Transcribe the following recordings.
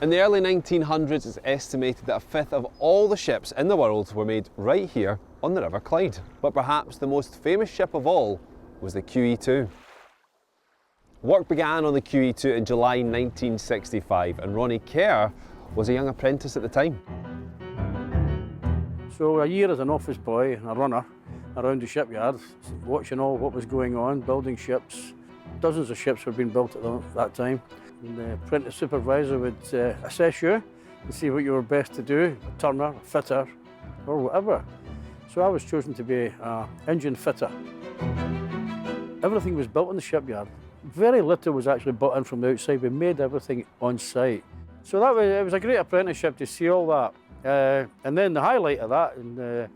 In the early 1900s, it's estimated that a fifth of all the ships in the world were made right here on the River Clyde. But perhaps the most famous ship of all was the QE2. Work began on the QE2 in July 1965, and Ronnie Kerr was a young apprentice at the time. So a year as an office boy and a runner around the shipyard, watching all what was going on, building ships. Dozens of ships were being built at that time. And the apprentice supervisor would assess you and see what you were best to do, a turner, a fitter, or whatever. So I was chosen to be an engine fitter. Everything was built in the shipyard. Very little was actually brought in from the outside. We made everything on site. So it was a great apprenticeship to see all that. And then the highlight of that, in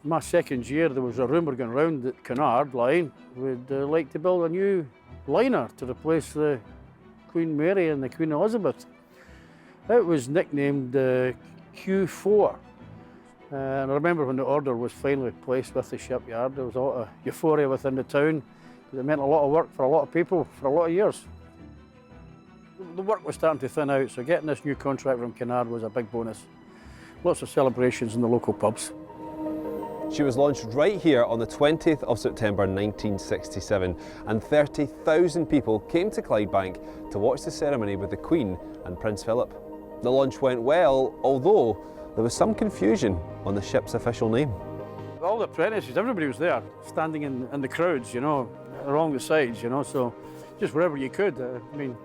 my second year, there was a rumour going around that Cunard Line would like to build a new liner to replace the Queen Mary and the Queen Elizabeth. It was nicknamed Q4. And I remember when the order was finally placed with the shipyard, there was a lot of euphoria within the town. It meant a lot of work for a lot of people for a lot of years. The work was starting to thin out, so getting this new contract from Cunard was a big bonus. Lots of celebrations in the local pubs. She was launched right here on the 20th of September 1967, and 30,000 people came to Clydebank to watch the ceremony with the Queen and Prince Philip. The launch went well, although there was some confusion on the ship's official name. All the apprentices, everybody was there, standing in the crowds, you know, along the sides, you know, so just wherever you could. I mean,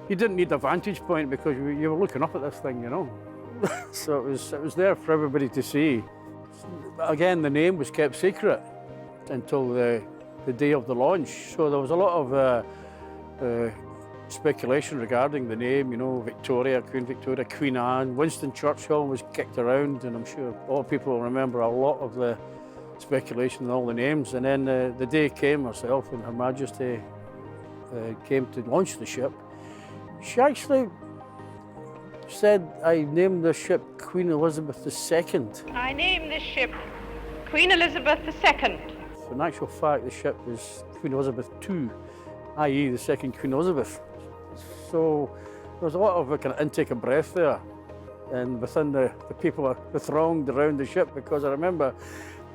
you didn't need a vantage point because you were looking up at this thing, you know. So it was there for everybody to see. Again, the name was kept secret until the day of the launch. So there was a lot of speculation regarding the name, you know, Victoria, Queen Anne. Winston Churchill was kicked around, and I'm sure a lot of people will remember a lot of the speculation and all the names. And then the day came, herself and Her Majesty came to launch the ship. She actually said, I named the ship Queen Elizabeth II. I named this ship Queen Elizabeth II. In actual fact, the ship was Queen Elizabeth II, i.e. the second Queen Elizabeth. So there was a lot of kind of intake of breath there. And within the people were thronged around the ship, because I remember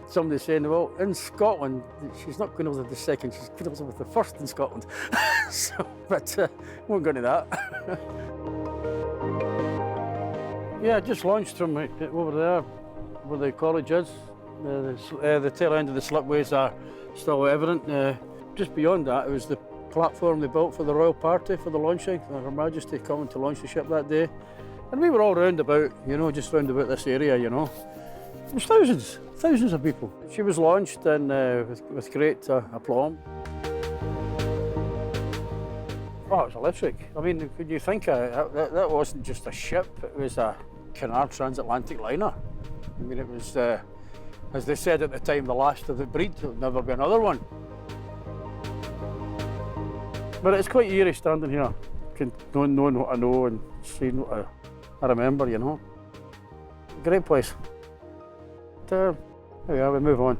somebody saying, well, in Scotland, she's not Queen Elizabeth II, she's Queen Elizabeth I in Scotland. But we won't go into that. Yeah, just launched from over there, where the college is. The tail end of the slipways are still evident. Just beyond that, it was the platform they built for the royal party, for the launching, for Her Majesty coming to launch the ship that day. And we were all round about, you know, just round about this area, you know. It was thousands of people. She was launched and with great aplomb. Oh, it was electric. I mean, could you think that wasn't just a ship, it was a Cunard transatlantic liner. I mean, it was, as they said at the time, the last of the breed. There'll never be another one. But it's quite eerie standing here, knowing what I know and seeing what I remember, you know. Great place. But, there we are, we move on.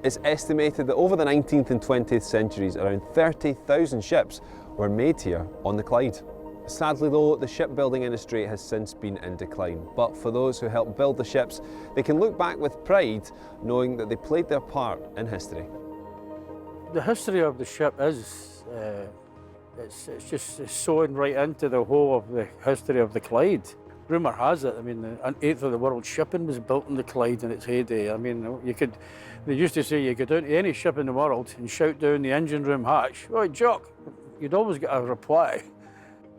It's estimated that over the 19th and 20th centuries, around 30,000 ships were made here on the Clyde. Sadly though, the shipbuilding industry has since been in decline, but for those who helped build the ships, they can look back with pride knowing that they played their part in history. The history of the ship is, it's just sewn right into the whole of the history of the Clyde. Rumour has it, I mean, an eighth of the world's shipping was built in the Clyde in its heyday. I mean, they used to say you go down to any ship in the world and shout down the engine room hatch, "Oi, Jock!" You'd always get a reply.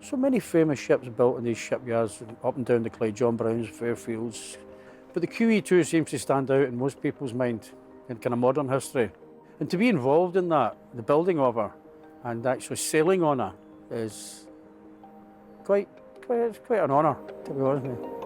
So many famous ships built in these shipyards up and down the Clyde, John Brown's, Fairfields. But the QE2 seems to stand out in most people's mind in kind of modern history. And to be involved in that, the building of her, and actually sailing on her, is quite an honour, to be honest with you.